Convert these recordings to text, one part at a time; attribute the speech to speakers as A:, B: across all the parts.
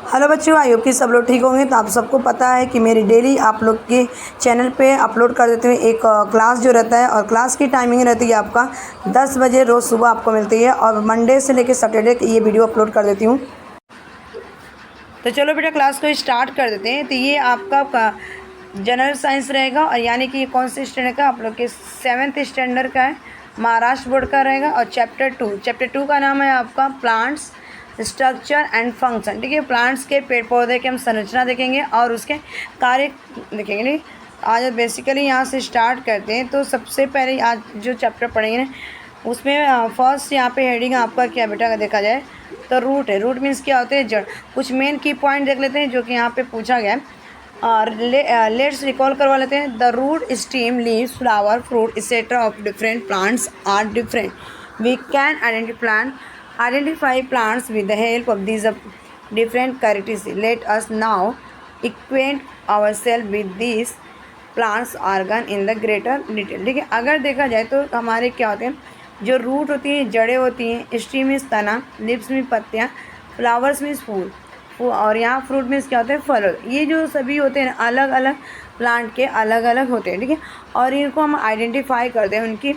A: Hello बच्चों, I hope कि सब लोग ठीक होंगे। तो आप सबको पता है कि मेरी डेली आप लोग के चैनल पे अपलोड कर देते हैं एक क्लास जो रहता है, और क्लास की टाइमिंग रहती है आपका 10 बजे रोज़ सुबह आपको मिलती है, और मंडे से लेकर सैटरडे ये वीडियो अपलोड कर देती हूँ। तो चलो बेटा क्लास को स्टार्ट कर देते हैं। तो ये आपका जनरल साइंस रहेगा, और यानी कि ये कौन से स्टैंडर्ड का, आप लोग के 7th स्टैंडर्ड का है, महाराष्ट्र बोर्ड का रहेगा। और चैप्टर 2 का नाम है आपका प्लांट्स स्ट्रक्चर एंड फंक्शन। ठीक है, प्लांट्स के पेड़ पौधे के हम संरचना देखेंगे और उसके कार्य देखेंगे। नहीं, आज बेसिकली यहाँ से स्टार्ट करते हैं। तो सबसे पहले आज जो चैप्टर पढ़ेंगे ना, उसमें फर्स्ट यहाँ पे हेडिंग आपका क्या बेटा देखा जाए तो रूट है। रूट मीन्स क्या होते हैं, जड़। कुछ मेन की पॉइंट देख लेते हैं जो कि यहाँ पे पूछा गया है, और लेट्स रिकॉल करवा लेते हैं। The root stem leaves flower fruit etcetera of different plants are different. We can identify plants with the help of these different characteristics. Let us now acquaint ourselves with these plants organ in the greater detail. ठीक है, अगर देखा जाए तो हमारे क्या होते हैं, जो रूट होती हैं, जड़ें होती हैं, स्टीम मीन्स तना, लिप्स में पत्तियाँ, फ्लावर्स मीन्स फूल, और यहाँ फ्रूट मीन्स क्या होते हैं, फल। ये जो सभी होते हैं अलग अलग प्लांट के अलग अलग होते हैं। ठीक है, और इनको हम आइडेंटिफाई करते हैं उनकी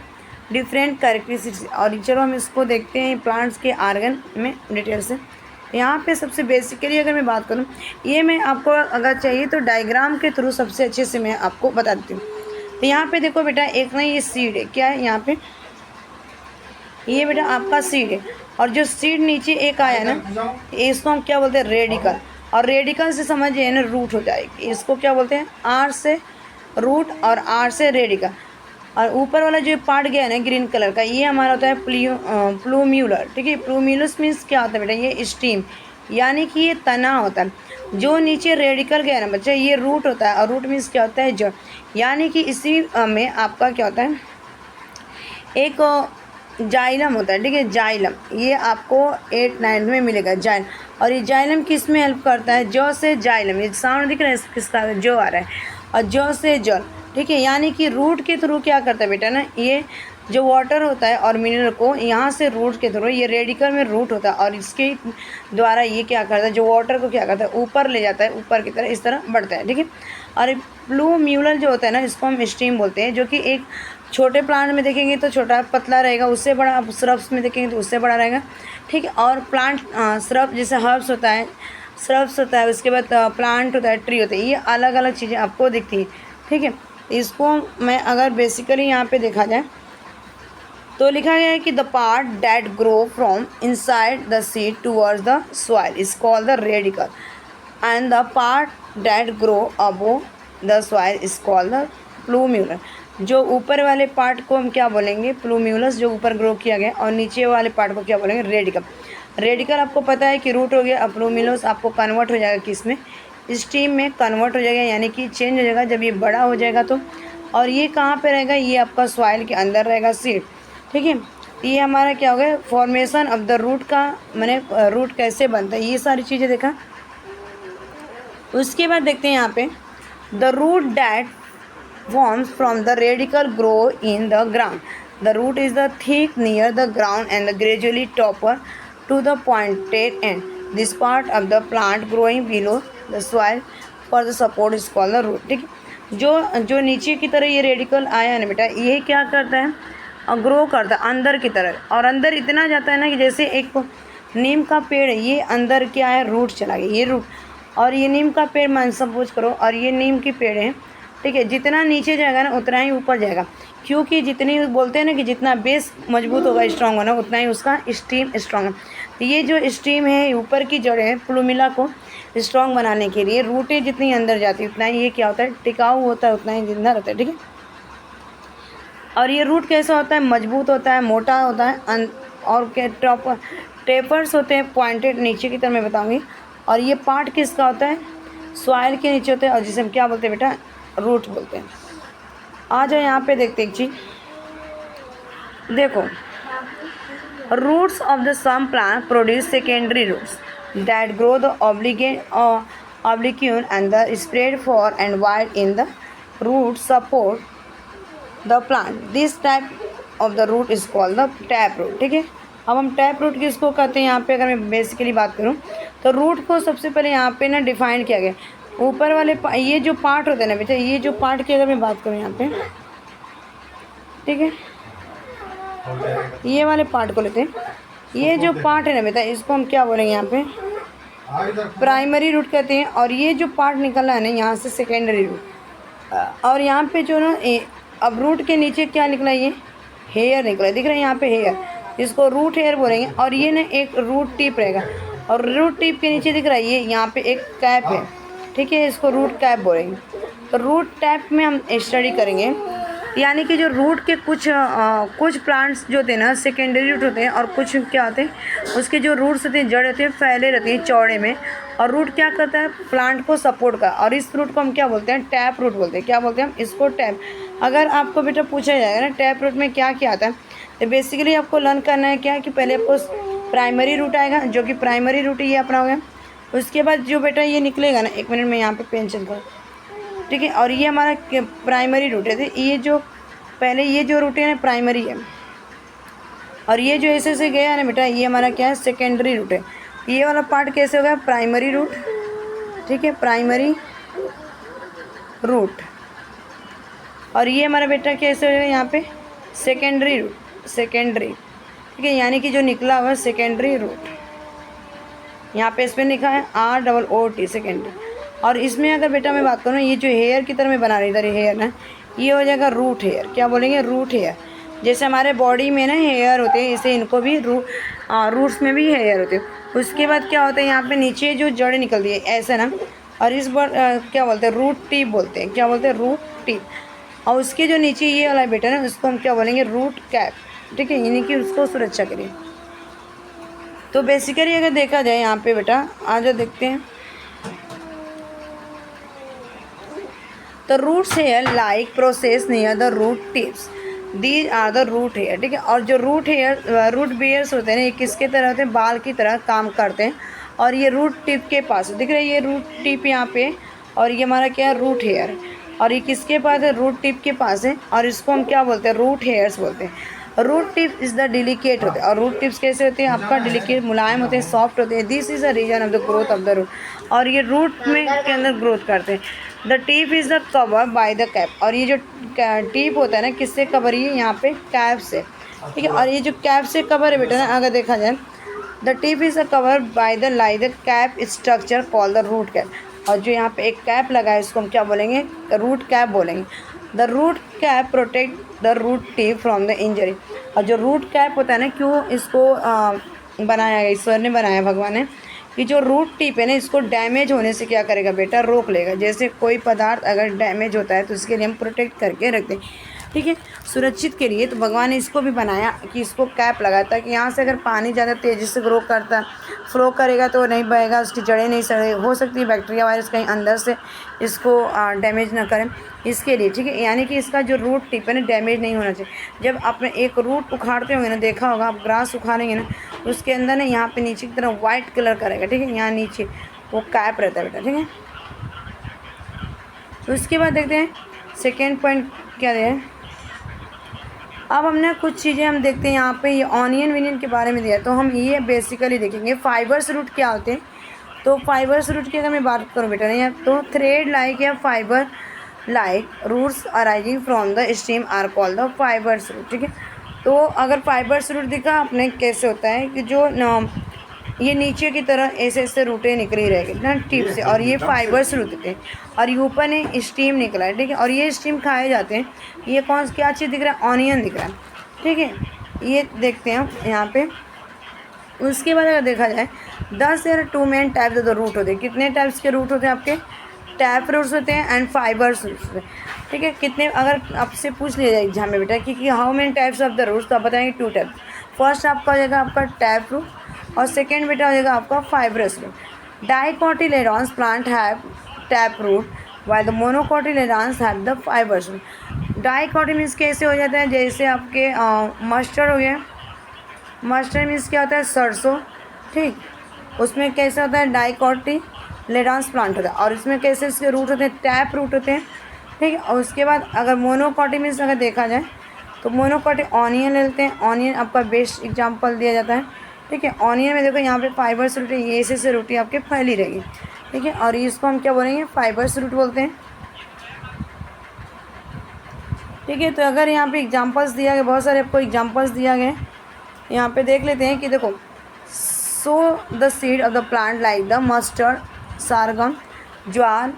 A: डिफरेंट कैरेक्टरिस्टिक्स। और चलो हम इसको देखते हैं प्लांट्स के आर्गन में डिटेल से। यहाँ पे सबसे बेसिकली अगर मैं बात करूँ, ये मैं आपको अगर चाहिए तो डायग्राम के थ्रू सबसे अच्छे से मैं आपको बता देती हूँ। तो यहाँ पे देखो बेटा, एक ना ये सीड है, क्या है यहाँ पे, ये बेटा आपका सीड है, और जो सीड नीचे एक आया ना, इसको हम क्या बोलते हैं, रेडिकल। और रेडिकल से समझिए ना रूट हो जाएगी। इसको क्या बोलते हैं, आर से रूट और आर से रेडिकल। और ऊपर वाला जो पार्ट गया है ना ग्रीन कलर का, ये हमारा होता है प्लूम्यूलर। ठीक है, प्लूम्यूलस मीन्स क्या होता है बेटा, ये स्टीम, यानी कि ये तना होता है। जो नीचे रेडिकल गया है ना बच्चा, ये रूट होता है, और रूट मीन्स क्या होता है, जड़। यानी कि इसी में आपका क्या होता है, एक जाइलम होता है। ठीक है, जाइलम ये आपको 8th-9th में मिलेगा, जाइलम। और ये जाइलम किस में हेल्प करता है, जौ से जाइलम। ये साउंड दिख रहा है किसका, जो आ रहा है, और जौ से जल। ठीक है, यानी कि रूट के थ्रू क्या करता है बेटा ना, ये जो वाटर होता है और मिनरल को यहाँ से रूट के थ्रू, ये रेडिकल में रूट होता है, और इसके द्वारा ये क्या करता है, जो वाटर को क्या करता है, ऊपर ले जाता है, ऊपर की तरह इस तरह बढ़ता है। ठीक है, और प्लूम्यूलर जो होता है ना, इसको हम स्टीम बोलते हैं, जो कि एक छोटे प्लांट में देखेंगे तो छोटा पतला रहेगा, उससे बड़ा। आप श्रब्स में देखेंगे तो उससे बड़ा रहेगा। ठीक है, और प्लांट श्रब जैसे हर्ब्स होता है, श्रब्स होता है, उसके बाद प्लांट होता है, ट्री होता है, ये अलग अलग चीज़ें आपको दिखती हैं। ठीक है, इसको मैं अगर बेसिकली यहाँ पे देखा जाए तो लिखा गया है कि the part that grow from inside the seed towards the soil is called the radical, and the part that grow above the soil is called the plumular. जो ऊपर वाले पार्ट को हम क्या बोलेंगे, प्लूम्यूलस, जो ऊपर ग्रो किया गया, और नीचे वाले पार्ट को क्या बोलेंगे, रेडिकल। रेडिकल आपको पता है कि रूट हो गया, और प्लूम्यूलस आपको कन्वर्ट हो जाएगा किस में, स्टीम में कन्वर्ट हो जाएगा, यानी कि चेंज हो जाएगा जब ये बड़ा हो जाएगा तो। और ये कहाँ पे रहेगा, ये आपका सॉइल के अंदर रहेगा, सीड। ठीक है, ये हमारा क्या हो गया, फॉर्मेशन ऑफ द रूट का, मैंने रूट कैसे बनता है, ये सारी चीज़ें देखा। उसके बाद देखते हैं यहाँ पे, the root that forms from the radical grow in the ground. The root is the thick near the ground and the gradually topper to the pointed end. This part of the plant growing below the soil for the support is called the root. ठीक है, जो नीचे की तरह ये radical आया है ना बेटा, ये क्या करता है, और ग्रो करता है अंदर की तरह, और अंदर इतना जाता है ना कि जैसे एक नीम का पेड़ है, ये अंदर क्या है, रूट चला गया, ये रूट। और ये नीम का पेड़ मान सपोज करो, और ये नीम की पेड़ है। ठीक है, जितना नीचे जाएगा ना उतना ही ऊपर जाएगा, क्योंकि जितनी बोलते हैं ना कि जितना बेस मजबूत होगा, स्ट्रांग होना, उतना ही उसका स्टीम स्ट्रांग है। तो ये जो स्टीम है, ऊपर की जड़ें हैं, प्लूमिला को स्ट्रांग बनाने के लिए रूटें जितनी अंदर जाती है उतना ही ये क्या होता है, टिकाऊ होता है, उतना ही जिंदा रहता है। ठीक है, और ये रूट कैसा होता है, मजबूत होता है, मोटा होता है, और टेपर्स होते हैं, पॉइंटेड नीचे की तरफ मैं बताऊँगी। और ये पार्ट किसका होता है, सॉइल के नीचे होता है, और जिसे हम क्या बोलते हैं बेटा, रूट बोलते हैं। आ जाओ यहाँ पे देखते एक चीज, देखो, roots of the some plant produce secondary roots that grow the obliquum and the spread far and wide in the root support the plant. This type of the root is called the tap root. ठीक है, अब हम tap root किसको कहते हैं यहाँ पे, अगर मैं बेसिकली बात करूँ तो रूट को सबसे पहले यहाँ पे ना डिफाइन किया गया। ऊपर वाले ये जो पार्ट होते हैं ना बेटा, ये जो पार्ट की अगर मैं बात करूँ यहाँ पे, ठीक है, ये वाले पार्ट को लेते हैं। ये जो पार्ट है ना बेटा, इसको हम क्या बोलेंगे यहाँ पे, प्राइमरी रूट कहते हैं। और ये जो पार्ट निकला है ना यहाँ से, सेकेंडरी रूट। और यहाँ पे जो ना अब रूट के नीचे क्या निकला, ये हेयर निकला, दिख रहा है यहाँ पे हेयर, इसको रूट हेयर बोलेंगे। और ये ना एक रूट टिप रहेगा, और रूट टिप के नीचे दिख रहा है ये यहाँ पे एक कैप है, ठीक है, इसको रूट कैप बोलेंगे। तो रूट कैप में हम स्टडी करेंगे, यानी कि जो रूट के कुछ प्लांट्स जो होते हैं ना सेकेंडरी रूट होते हैं, और कुछ क्या होते हैं उसके जो रूट्स होते हैं, जड़ होते हैं, फैले रहती हैं चौड़े में। और रूट क्या करता है, प्लांट को सपोर्ट का। और इस रूट को हम क्या बोलते हैं, टैप रूट बोलते हैं। क्या बोलते हैं हम इसको, टैप। अगर आपको बेटा पूछा जाएगा ना टैप रूट में क्या क्या आता है, तो बेसिकली आपको लर्न करना है क्या, कि पहले आपको प्राइमरी रूट आएगा, जो कि प्राइमरी रूट ये अपना हो गया। उसके बाद जो बेटा ये निकलेगा ना, 1 मिनट में यहाँ पे पेन चल कर, ठीक है, और ये हमारा प्राइमरी रूट है। तो ये जो पहले ये जो रूट है ना प्राइमरी है, और ये जो ऐसे से गया ना बेटा, ये हमारा क्या है, सेकेंडरी रूट है। ये वाला पार्ट कैसे होगा, प्राइमरी रूट, ठीक है, प्राइमरी रूट। और ये हमारा बेटा कैसे हो जाएगा यहाँ पे, सेकेंडरी रूट, सेकेंडरी, ठीक है, यानी कि जो निकला हुआ है सेकेंडरी रूट। यहाँ पे इसमें लिखा है ROOT, सेकेंडरी। और इसमें अगर बेटा मैं बात करूँ, ये जो हेयर की तरह मैं बना रही, इधर हेयर ना, ये हो जाएगा रूट हेयर। क्या बोलेंगे, रूट हेयर। जैसे हमारे बॉडी में ना हेयर होते हैं, इसे इनको भी रूट्स में भी हेयर होते हैं। उसके बाद क्या होता है, यहाँ पे नीचे जो जड़ निकलती है ऐसा ना, और इस बार क्या बोलते हैं, रूट टिप बोलते हैं। क्या बोलते हैं, रूट टिप। और उसके जो नीचे ये वाला बेटा ना, उसको हम क्या बोलेंगे, रूट कैप, ठीक है, यानी कि उसको सुरक्षा करिए। तो बेसिकली अगर देखा जाए यहाँ पे बेटा, आज देखते हैं, तो roots hair like process near the root tips, these are the root hair, ठीक है। और जो रूट हेयर, रूट बेयर्स होते हैं ना, ये किसके तरह होते हैं, बाल की तरह काम करते हैं। और ये रूट टिप के पास दिख रहा है, ये रूट टिप यहाँ पे, और ये हमारा क्या है, रूट हेयर। और ये किसके पास है, रूट टिप के पास है। और इसको हम क्या बोलते हैं, रूट हेयर्स बोलते हैं। Root tip is the delicate होते हैं। और रूट टिप्स कैसे होते हैं, आपका डिलिकेट, मुलायम होते हैं, सॉफ्ट होते हैं। This is a region of the growth of the root. और ये रूट में के अंदर ग्रोथ करते हैं। The tip is the cover by the cap. और ये जो टिप होता है ना, किससे कवर, ये यहाँ पे कैप से, ठीक है। और ये जो कैप से कवर है बेटा ना, अगर देखा जाए, the tip is a cover by the the cap structure call the root cap. और जो यहाँ पे एक कैप लगा है, इसको हम क्या बोलेंगे, रूट कैप बोलेंगे। The root cap protect the root tip from the injury. और जो रूट कैप होता है ना, क्यों इसको बनाया गया, ईश्वर ने बनाया, भगवान ने, कि जो रूट टिप है ना, इसको डैमेज होने से क्या करेगा बेटा, रोक लेगा। जैसे कोई पदार्थ अगर डैमेज होता है तो इसके लिए हम प्रोटेक्ट करके रखते हैं, ठीक है, सुरक्षित के लिए। तो भगवान ने इसको भी बनाया कि इसको कैप लगाता है, कि यहाँ से अगर पानी ज़्यादा तेज़ी से फ्लो करेगा तो नहीं बहेगा, उसकी जड़ें नहीं सड़े, हो सकती है बैक्टीरिया वायरस कहीं अंदर से इसको डैमेज ना करें, इसके लिए, ठीक है। यानी कि इसका जो रूट टिप है ना, डैमेज नहीं होना चाहिए। जब आप एक रूट उखाड़ते होंगे ना, देखा होगा आप, ग्रास उखाड़ेंगे ना, उसके अंदर ना यहाँ पे नीचे की तरफ वाइट कलर का रहेगा, ठीक है, यहाँ नीचे वो कैप रहता है बेटा, ठीक है। तो उसके बाद देखते हैं सेकेंड पॉइंट क्या है। अब हमने कुछ चीज़ें हम देखते हैं यहाँ पे, ये ऑनियन विनियन के बारे में दिया, तो हम ये बेसिकली देखेंगे। फाइबर्स रूट क्या होते हैं, तो फाइबर्स रूट की अगर मैं बात करूँ बेटा नहीं, तो थ्रेड लाइक या fibre like roots arising from the stem are called the fibres root, ठीक है। तो अगर फाइबर्स रूट दिखा आपने कैसे होता है, कि जो ये नीचे की तरह ऐसे ऐसे रूटें निकली रहेगी ना टिप से, और ये फाइबर्स रूट थे, और ये ऊपर ने स्टीम निकला है, ठीक है। और ये स्टीम खाए जाते हैं। ये क्या चीज़ दिख रहा है, ऑनियन दिख रहा है, ठीक है। ये देखते हैं यहाँ पे। उसके बाद अगर देखा जाए, 10 या 2 main types of the root होते हैं। कितने टाइप्स के रूट होते हैं आपके, टैप रूट्स होते हैं एंड फाइबर्स रूट्स होते हैं, ठीक है। कितने, अगर आपसे पूछ लिया जाए एग्जाम में बेटा कि how many types of the roots, तो आप बताएंगे 2 टाइप्स। फर्स्ट आपका हो जाएगा आपका टैप रूट, और सेकेंड बेटा हो जाएगा आपका fibrous root. Dicotyledons plant have tap root while the monocotyledons have the fibrous root. Dicoty means कैसे हो जाता है, जैसे आपके मस्टर्ड हो गया, मस्टर्ड मीन्स क्या होता है, सरसों, ठीक, उसमें कैसे होता है, डाइकोटिलेडॉन्स प्लांट होता है, और इसमें कैसे इसके रूट होते हैं, टैप रूट होते हैं, ठीक है। और उसके बाद अगर मोनोकोटी मीन्स अगर देखा जाए, तो मोनोकोटिक ऑनियन ले लेते हैं। ऑनियन आपका बेस्ट एग्जांपल दिया जाता है, ठीक है। ऑनियन में देखो यहाँ पे फाइबर्स रूट है, ये से रोटी आपके फैली रहेगी, ठीक है। और इसको हम क्या बोलेंगे, फाइबर्स रूट बोलते हैं, ठीक है। तो अगर यहाँ पे एग्जांपल्स दिया गया, बहुत सारे आपको एग्जांपल्स दिया गया, यहाँ पे देख लेते हैं कि देखो, so the seed of the plant like the mustard, sorghum, jowar,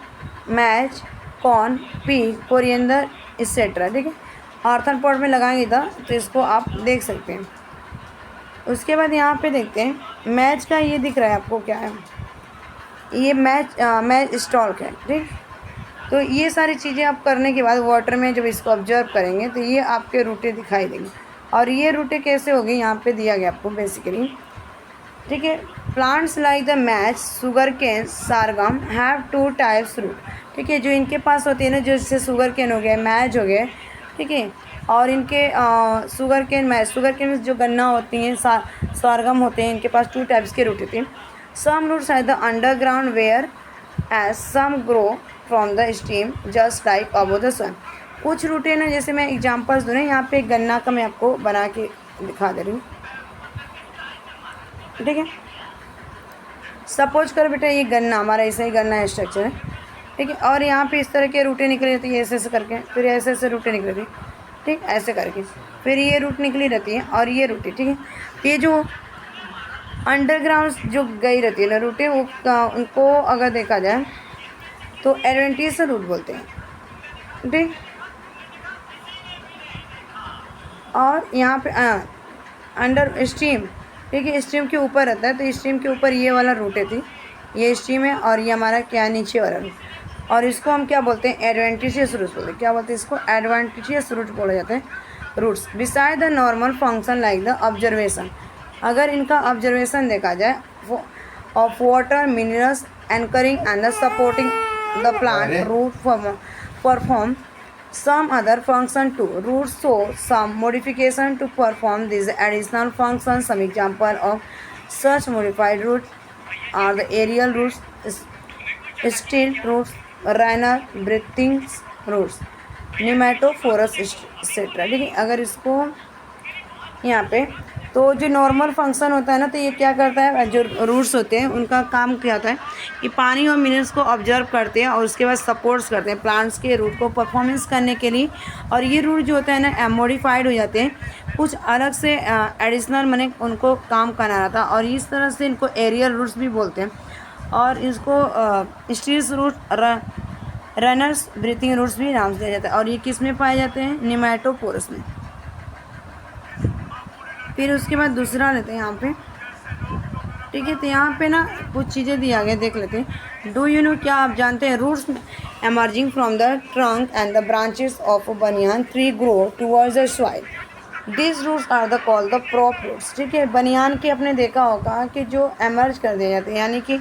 A: maize, corn, pea, coriander etcetera, ठीक है। अर्थन पॉट में लगाएंगे तो इसको आप देख सकते हैं। उसके बाद यहाँ पे देखते हैं मैच का, ये दिख रहा है आपको क्या है, ये मैच स्टॉक है, ठीक। तो ये सारी चीज़ें आप करने के बाद वाटर में जब इसको ऑब्जर्व करेंगे तो ये आपके रूटें दिखाई देंगी। और ये रूटें कैसे होगी, यहाँ पे दिया गया आपको बेसिकली, ठीक है। Plants like the maize, sugar cane, sorghum have 2 types root, ठीक है। जो इनके पास होती है ना, जो जैसे शुगर केन हो गया, मैच हो गया, ठीक है। और इनके शुगर केन में जो गन्ना होती हैं, सारगम होते हैं, इनके पास 2 टाइप्स के रूट होते हैं। Some roots are the underground whereas some grow from the stem just like above the sun. कुछ रूटें ना, जैसे मैं एग्जांपल्स दूँ ना, यहाँ पे गन्ना का मैं आपको बना के दिखा दे रही हूँ, ठीक है। सपोज कर बेटा ये गन्ना हमारा ऐसा ही गन्ना स्ट्रक्चर है, ठीक है। और यहाँ पे इस तरह के रूटें निकली रहती है, ऐसे करके, फिर ऐसे रूटें निकली रहती है, ठीक, ऐसे करके, फिर ये रूट निकली रहती है और ये रूटें, ठीक है। ये जो अंडरग्राउंड जो गई रहती है ना रूटें, वो उनको अगर देखा जाए तो एडवेंटिशियस रूट बोलते हैं, ठीक। और यहाँ पे अंडर स्ट्रीम, ठीक है, स्ट्रीम के ऊपर रहता है, तो स्ट्रीम के ऊपर ये वाला रूटें थी, ये स्ट्रीम है और ये हमारा क्या नीचे वाला रूट। और इसको हम क्या बोलते हैं, एडवेंटिशियस रूट्स बोलते हैं। क्या बोलते हैं इसको, एडवेंटिशियस रूट बोला जाता है, roots. Beside the normal function like the observation, अगर इनका ऑब्जर्वेशन देखा जाए of water, minerals anchoring and the supporting the plant root perform some other function too. Roots show some modification to perform these additional functions. Some example of such modified roots are the aerial roots, stilt roots, runner breathing roots, nematophorus etc. ठीक है। अगर इसको यहाँ पे, तो जो normal function होता है ना, तो ये क्या करता है, जो रूट्स होते हैं उनका काम क्या होता है कि पानी और मिनरल्स को ऑब्जर्व करते हैं और उसके बाद सपोर्ट्स करते हैं प्लांट्स के रूट को परफॉर्मेंस करने के लिए। और ये रूट जो होता है ना, मॉडिफाइड हो जाते हैं, कुछ अलग से एडिशनल मैंने उनको काम करना रहता है। और इस तरह से इनको एरियल रूट्स भी बोलते हैं। और इसको stilts root, runners breathing roots भी नाम से दिया जाता है। और ये किस में पाए जाते हैं, निमेटोपोरस में। फिर उसके बाद दूसरा लेते हैं यहाँ पे, ठीक है। तो यहाँ पे ना कुछ चीज़ें दिया गया, देख लेते हैं। डू यू नो, क्या आप जानते हैं, roots emerging from the trunk and the branches of banyan tree grow towards the soil, this roots are the call the prop roots, ठीक है। बनियान के अपने देखा होगा कि जो एमर्ज कर दिए जाते हैं, यानी कि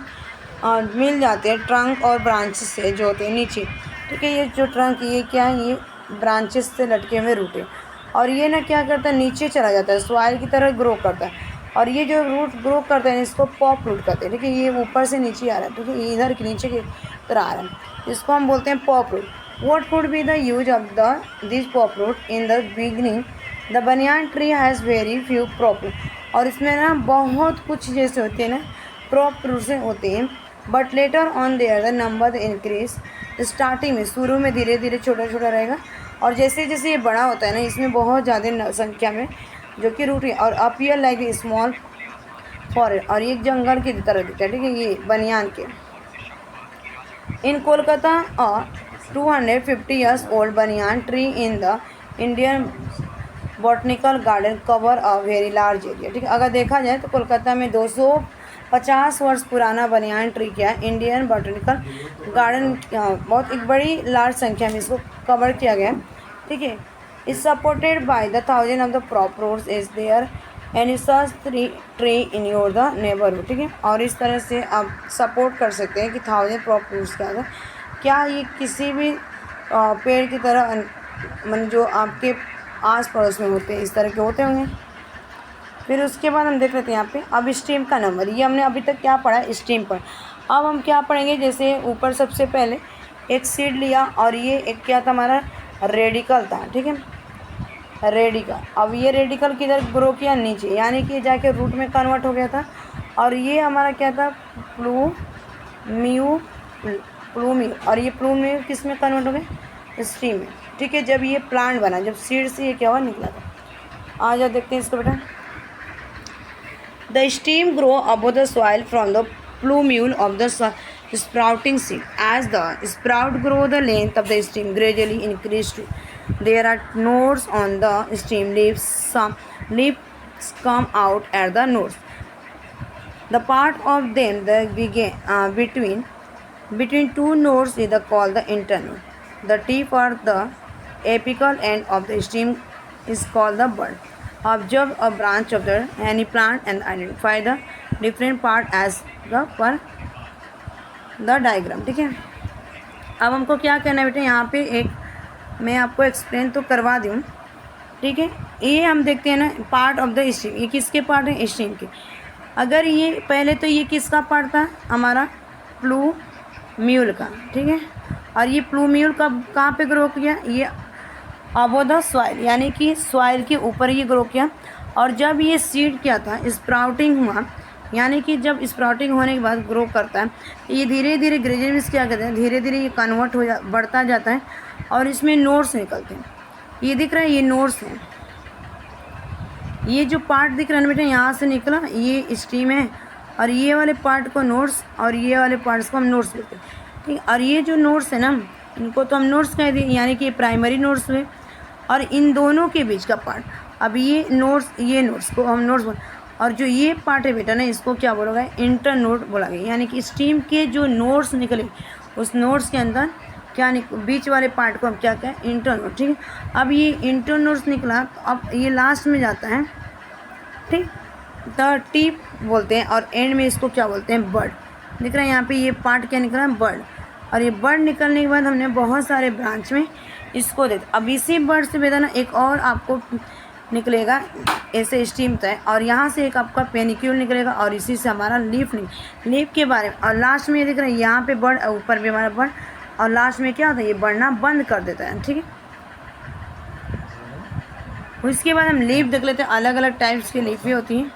A: मिल जाते हैं ट्रंक और ब्रांचेस से जो होते हैं नीचे, ठीक है। ये जो ट्रंक, ये क्या है, ये ब्रांचेस से लटके हुए रूट है। और ये ना क्या करता है, नीचे चला जाता है, सॉइल की तरह ग्रो करता है। और ये जो रूट ग्रो करते हैं इसको पॉप रूट कहते हैं, ठीक है। ये ऊपर से नीचे आ रहा है, ठीक है, ये इधर के नीचे की तरह आ रहा है, इसको हम बोलते हैं pop root. What would be the use of this pop root in the beginning, the banyan tree has very few prop root. और इसमें ना बहुत कुछ जैसे होते हैं ना, प्रॉप रूट से होते हैं, but later on their the number increase. Starting में, शुरू में धीरे धीरे छोटा छोटा रहेगा, और जैसे जैसे ये बड़ा होता है ना, इसमें बहुत ज़्यादा संख्या में जो कि रूट है। और अपीयर लाइक स्मॉल फॉरेस्ट, और ये जंगल की तरह दिखता है, ठीक है, ये बनियान के। In Kolkata 250 years old banyan tree in the Indian botanical garden cover a very large area, ठीक है। अगर देखा जाए तो कोलकाता में 250 वर्ष पुराना बनियान ट्री क्या है, इंडियन बॉटनिकल गार्डन, बहुत एक बड़ी लार्ज संख्या में इसको कवर किया गया, ठीक है। Is supported by the 1000 of the prop roots, is there any such tree in your the neighbourhood, ठीक है। और इस तरह से आप सपोर्ट कर सकते हैं कि 1000 प्रॉप रूट्स क्या है, क्या ये किसी भी पेड़ की तरह मन जो आपके आस पड़ोस में होते हैं इस तरह के होते होंगे। फिर उसके बाद हम देख लेते हैं यहाँ पे, अब स्ट्रीम का नंबर, ये हमने अभी तक क्या पढ़ा स्ट्रीम पर। अब हम क्या पढ़ेंगे, जैसे ऊपर सबसे पहले एक सीड लिया और ये एक क्या था हमारा रेडिकल था, ठीक है। रेडिकल। अब ये रेडिकल किधर ग्रो किया, नीचे, यानी कि जाके रूट में कन्वर्ट हो गया था। और ये हमारा क्या था, प्लूम्यू, और ये प्लूम्यू किस में कन्वर्ट हो गया, स्टीम में। ठीक है, जब ये प्लांट बना, जब सीड से ये क्या हुआ, निकला था। आ जाओ देखते हैं इसको बेटा। The steam grow above the soil from the plumule of the sprouting seed. As the sprout grow, the length of the stem gradually increases too. There are nodes on the stem leaves. Some leaves come out at the nodes. The part of them that between two nodes is called the internode. The tip or the apical end of the stem is called the bud. Observe a branch of any plant and identify the different part as पर the diagram. ठीक है, अब हमको क्या करना है बेटा, यहाँ पे एक मैं आपको एक्सप्लेन तो करवा दूँ। ठीक है, ये हम देखते हैं ना, पार्ट ऑफ द स्ट्रीम, ये किसके पार्ट है, स्ट्रीम के। अगर ये पहले तो ये किसका पार्ट था, हमारा प्लूम्यूल का। ठीक है, और ये प्लूम्यूल कब कहाँ पे ग्रो किया, ये अबव द सॉइल, यानी कि सॉइल के ऊपर ये ग्रो किया। और जब ये सीड क्या था, स्प्राउटिंग हुआ, यानी कि जब स्प्राउटिंग होने के बाद ग्रो करता है, ये धीरे धीरे ग्रेजुअली क्या कहते हैं, धीरे धीरे ये कन्वर्ट बढ़ता जाता है और इसमें नोड्स निकलते हैं। ये दिख रहा है, ये नोड्स हैं। ये जो पार्ट दिख रहा है ना बेटा, यहाँ से निकला, ये स्टीम है, और ये वाले पार्ट को नोड्स, और ये वाले पार्ट्स को हम नोड्स बोलते हैं। ठीक, और ये जो नोड्स है ना, इनको तो हम नोड्स कह दिए, यानी कि प्राइमरी नोड्स हुए। और इन दोनों के बीच का पार्ट, अब ये नोड्स को हम नोड्स बोल, और जो ये पार्ट है बेटा ना, इसको क्या बोला गया, इंटर नोड बोला गया। यानी कि स्टीम के जो नोड्स निकले, उस नोड्स के अंदर क्या बीच वाले पार्ट को हम क्या कहें, इंटर नोड। ठीक है, अब ये इंटर नोड्स निकला, तो अब ये लास्ट में जाता है। ठीक, द टिप बोलते हैं, और एंड में इसको क्या बोलते हैं, बर्ड। दिख रहा है यहाँ पे, ये पार्ट क्या निकला, बर्ड। और ये बर्ड निकलने के बाद हमने बहुत सारे ब्रांच में इसको दे। अब इसी बर्ड से बेटा ना एक और आपको निकलेगा, ऐसे स्टीम तय, और यहाँ से एक आपका पेनिक्यूल निकलेगा, और इसी से हमारा लीफ के बारे में। और लास्ट में ये दिख रहा है, यहाँ पे बर्ड, ऊपर भी हमारा बर्ड, और लास्ट में क्या होता है, ये बढ़ना बंद कर देता है। ठीक है, उसके बाद हम लीफ देख लेते हैं, अलग अलग टाइप्स की लीफें होती हैं।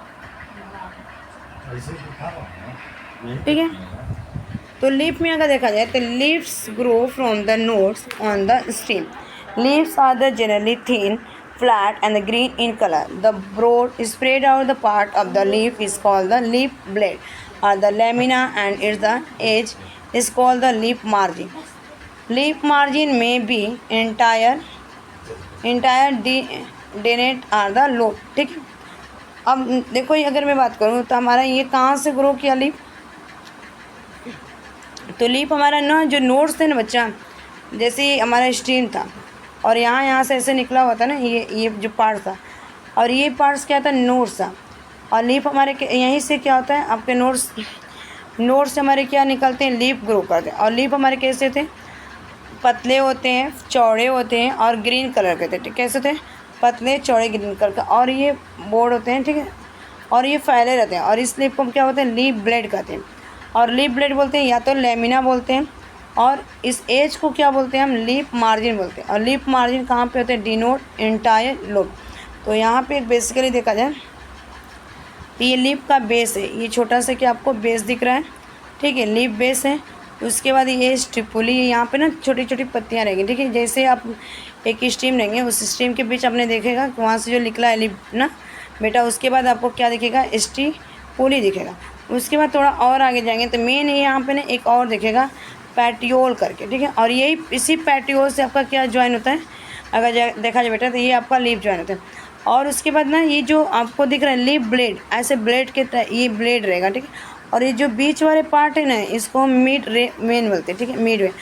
A: ठीक है, तो लीफ में अगर देखा जाए तो leaves grow from the nodes on the stem. Leaves are the generally thin, flat and green in color. The broad spread out the part of the leaf is called the leaf blade or the lamina, and its the edge is called the leaf margin. Leaf margin may be entire denate or the lobe. ठीक है, अब देखो ये अगर मैं बात करूँ तो हमारा ये कहाँ से ग्रो किया लीफ, तो लीफ हमारा ना जो नोड्स थे ना बच्चा, जैसे हमारा स्टीम था, और यहाँ से ऐसे निकला हुआ था ना, ये जो पार्ट था, और ये पार्ट्स क्या था, नोड्स था। और लीफ हमारे यहीं से क्या होता है, आपके नोड्स से हमारे क्या निकलते हैं, लीफ ग्रो करते हैं। और लीफ हमारे कैसे थे, पतले होते हैं, चौड़े होते हैं, और ग्रीन कलर के थे। ठीक, कैसे थे, पतले चौड़े ग्रीन कलर का, और ये बोर्ड होते हैं। ठीक है, और ये फैले रहते हैं, और इस लीफ को क्या होते हैं, लीफ ब्लेड कहते हैं। और लीफ ब्लेड बोलते हैं, या तो लेमिना बोलते हैं, और इस एज को क्या बोलते हैं, हम लीफ मार्जिन बोलते हैं। और लीफ मार्जिन कहाँ पे होते हैं, डिनोट एंटायर लोब। तो यहाँ पे बेसिकली देखा जाए, ये लीफ का बेस है, ये छोटा सा क्या आपको बेस दिख रहा है। ठीक है, लीफ बेस है। उसके बाद ये स्टिपुली, यहाँ पे ना छोटी छोटी पत्तियाँ रहेंगी। ठीक है, जैसे आप एक स्टीम लेंगे, उस स्टीम के बीच आपने देखेगा वहाँ से जो निकला है लीफ ना बेटा, उसके बाद आपको क्या दिखेगा, स्टिपुली दिखेगा। उसके बाद थोड़ा और आगे जाएंगे तो मेन यहाँ पे ना एक और दिखेगा, पैटियोल करके। ठीक है, और यही इसी पैटियोल से आपका क्या ज्वाइन होता है, अगर देखा जाए बेटा, तो ये आपका लीफ ज्वाइन होता है। और उसके बाद ना ये जो आपको दिख रहा है लीफ ब्लेड, ऐसे ब्लेड के ये ब्लेड रहेगा। ठीक है, और ये जो बीच वाले पार्ट है ना, इसको हम मिड वेन बोलते हैं। ठीक है, मिड वेन,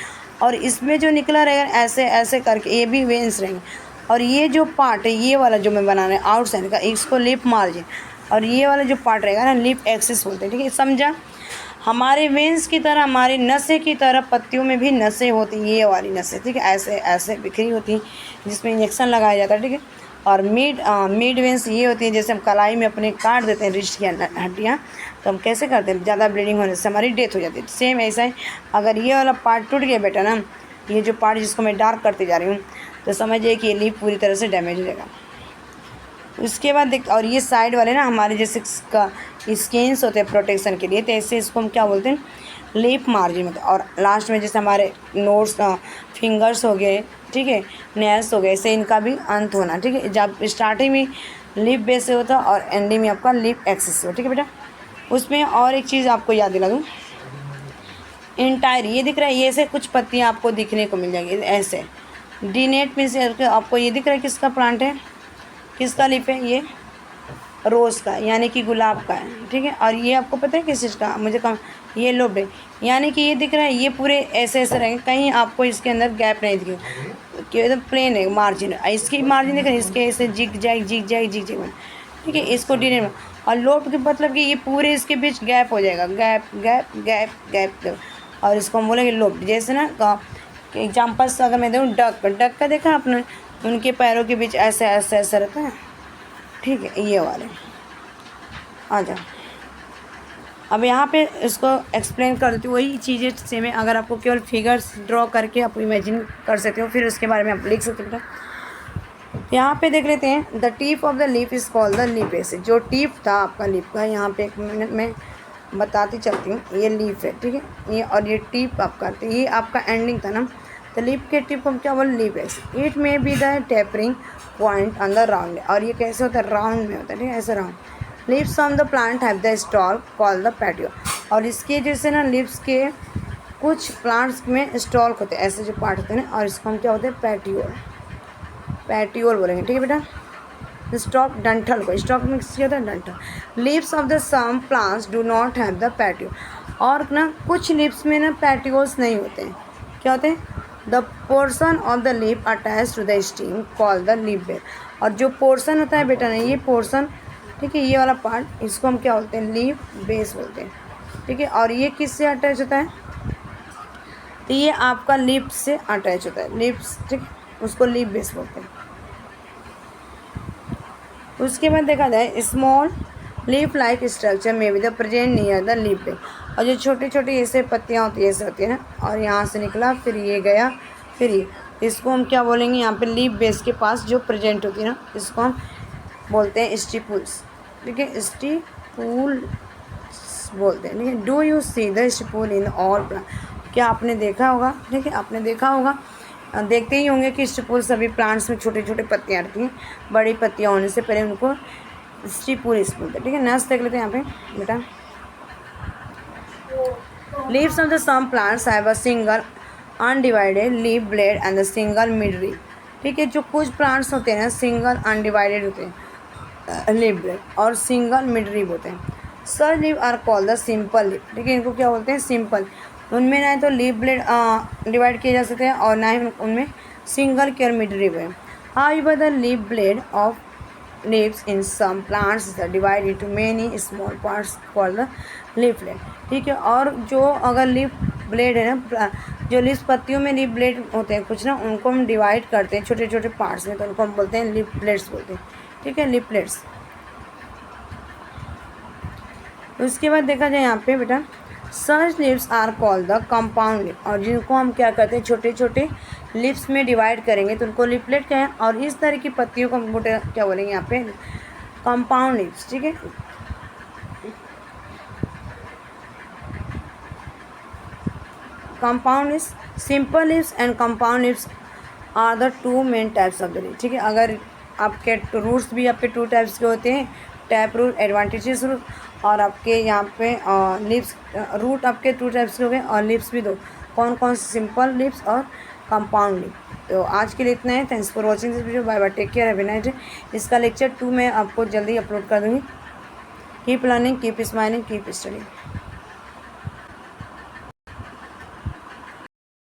A: और इसमें जो निकला रहेगा ऐसे ऐसे करके, ये भी वेन्स रहेंगे। और ये जो पार्ट है, ये वाला जो मैं बना रहा हूँ आउटसाइड का, इसको लीफ मार्जिन, और ये वाला जो पार्ट रहेगा ना, लीफ एक्सिस बोलते हैं। ठीक है, समझा, हमारे वेंस की तरह, हमारी नसें की तरह पत्तियों में भी नसें होती हैं, ये वाली नसें। ठीक है, ऐसे ऐसे बिखरी होती हैं, जिसमें इंजेक्शन लगाया जाता है। ठीक है, और मिड वेंस ये होती है, जैसे हम कलाई में अपने काट देते हैं रिस्ट की हड्डियाँ, तो हम कैसे करते हैं, ज़्यादा ब्लीडिंग होने से हमारी डेथ हो जाती है। सेम ऐसा ही अगर ये वाला पार्ट टूट गया बेटा ना, ये जो पार्ट जिसको मैं डार्क करती जा रही हूँ, तो समझिए कि ये लीफ पूरी तरह से डैमेज हो जाएगा। उसके बाद देख, और ये साइड वाले ना हमारे जैसे का स्किन्स होते हैं प्रोटेक्शन के लिए, तो ऐसे इसको हम क्या बोलते हैं, लिप मार्जिन होता है। और लास्ट में जैसे हमारे नोट्स फिंगर्स हो गए, ठीक है, नेल्स हो गए, ऐसे इनका भी अंत होना, ठीक है। जब स्टार्टिंग में लिप बेस से होता और एंडिंग में आपका लिप एक्सिस से हो, ठीक है बेटा। उसमें और एक चीज़ आपको याद दिला दूँ, इंटायर ये दिख रहा है, ये ऐसे कुछ पत्तियाँ आपको दिखने को मिल जाएंगी ऐसे। डीनेट मीन्स आपको ये दिख रहा है किसका प्लांट है, किसका लिप है, ये रोज़ का यानी कि गुलाब का है, ठीक है। और ये आपको पता है किस चीज़ का, मुझे कम ये लोब है, यानी कि ये दिख रहा है, ये पूरे ऐसे ऐसे रहेंगे, कहीं आपको इसके अंदर गैप नहीं दिखेगा, कि एकदम प्लेन है मार्जिन। इसकी मार्जिन देख रहे हैं, इसके ऐसे जिग जैग, ठीक है। इसको डिनर में, और लोब के मतलब कि ये पूरे इसके बीच गैप हो जाएगा, gap gap gap gap gap, और इसको हम बोलेंगे लोब। जैसे ना एग्जाम्पल्स अगर मैं दूँ, डक का देखा आपने, उनके पैरों के बीच ऐसे ऐसे ऐसे रहता है, ठीक है, ये वाले। आ जाओ, अब यहाँ पे इसको एक्सप्लेन कर देती हूँ, वही चीज़ें सेम है। अगर आपको केवल फिगर्स ड्रॉ करके आप इमेजिन कर सकते हो, फिर उसके बारे में आप लिख सकते हो। यहाँ पे देख लेते हैं, the tip of the leaf is called the leaf. ऐसे जो टिप था आपका लीफ का, यहाँ पे एक मिनट में बताती चलती हूँ, ये लीफ है, ठीक है, ये, और ये टिप आपका, तो ये आपका एंडिंग था ना, तो लीफ के टिप को हम क्या बोले, लीफ ऐसे। It may be the tapering point on the round, और ये कैसे होता है, राउंड में होता है, ठीक है, ऐसे round. Leaves on the plant have the stock called the petiole, और इसके जैसे ना लीव्स के कुछ प्लांट्स में स्टॉक होते हैं, ऐसे जो पार्ट होते हैं ना, और इसको हम क्या होते हैं, पैटियोल, पैटियोल बोलेंगे, ठीक है बेटा। स्टॉक डंठल को, स्टॉक में क्या होता है, डंठल। Leaves of the some plants do not have the petiole, और ना कुछ लीव्स में ना पैटियोल्स नहीं होते हैं, क्या होते हैं, the portion of the leaf attach to the stem called the leaf base, और जो पोर्सन होता है बेटा ना, ये पोर्सन, ठीक है, ये वाला पार्ट, इसको हम क्या बोलते हैं, लीफ बेस बोलते हैं, ठीक है। और ये किससे अटैच होता है, तो ये आपका लीफ से अटैच होता है, लीफ्स, ठीक है, उसको लीफ बेस बोलते हैं। उसके बाद देखा जाए, स्मॉल लीफ लाइक स्ट्रक्चर में be the present near the leaf base, और जो छोटी छोटी ऐसे पत्तियाँ होती है, ऐसे होती है ना, और यहाँ से निकला, फिर ये गया, फिर ये, इसको हम क्या बोलेंगे, यहाँ पे लीफ बेस के पास जो प्रेजेंट होती है ना, इसको हम बोलते हैं स्टिपुल्स, ठीक है, स्टिपुल्स बोलते हैं, ठीक है। Do you see the stipule in all plant, क्या आपने देखा होगा, ठीक है, आपने देखा होगा, देखते ही होंगे कि स्टिपुल सभी प्लांट्स में छोटे छोटे पत्तियाँ आती हैं, बड़ी पत्तियाँ होने से पहले उनको स्टिपुल बोलते हैं, ठीक है। नेक्स्ट देख लेते हैं यहाँ पे बेटा, leaves of the some plants have a single undivided leaf blade and the single mid leaf, ठीक है। जो कुछ प्लांट्स होते हैं ना, सिंगल अनडिवाइडेड होते हैं लीफ ब्लेड, और सिंगल मिड लीफ होते हैं। Such leaf are called the simple leaf, ठीक है, इनको क्या बोलते हैं, सिंपल। उनमें ना तो लीफ ब्लेड डिवाइड किए जा सकते हैं, और ना ही उनमें सिंगल केयर मिड लीफ है। However the leaf blade of leaves in some plants is divided into many small parts called the leaflet, ठीक है। और जो अगर लीफ ब्लेड है ना, जो लीफ पत्तियों में लीफ ब्लेड होते हैं कुछ ना, उनको हम डिवाइड करते हैं छोटे छोटे पार्ट्स में, तो उनको हम बोलते हैं लीफ ब्लेड्स बोलते हैं, ठीक है, लीफ ब्लेड्स। उसके बाद देखा जाए यहाँ पे बेटा, such leaves are called the compound leaf, और जिनको हम क्या करते हैं, छोटे छोटे लीव्स में डिवाइड करेंगे तो उनको लीफलेट कहें, और इस तरह की पत्तियों को हम क्या बोलेंगे यहाँ पे, कंपाउंड लीव्स, ठीक है। Compound leaves, simple leaves and compound leaves are the two main types of the leaf, ठीक है। अगर आपके रूट्स भी आपके टू टाइप्स के होते हैं, टैप रूट, एडवांटेजेस रूट, और आपके यहाँ पे लीव्स, रूट आपके टू टाइप्स के हो गए, और लीव्स भी दो, कौन कौन से, सिंपल लीव्स और कंपाउंड लीफ। तो आज के लिए इतना है, thanks for watching this video, bye bye, take care, have a nice day. इसका लेक्चर 2 मैं आपको जल्दी अपलोड कर दूँगी। Keep learning, keep smiling, keep studying.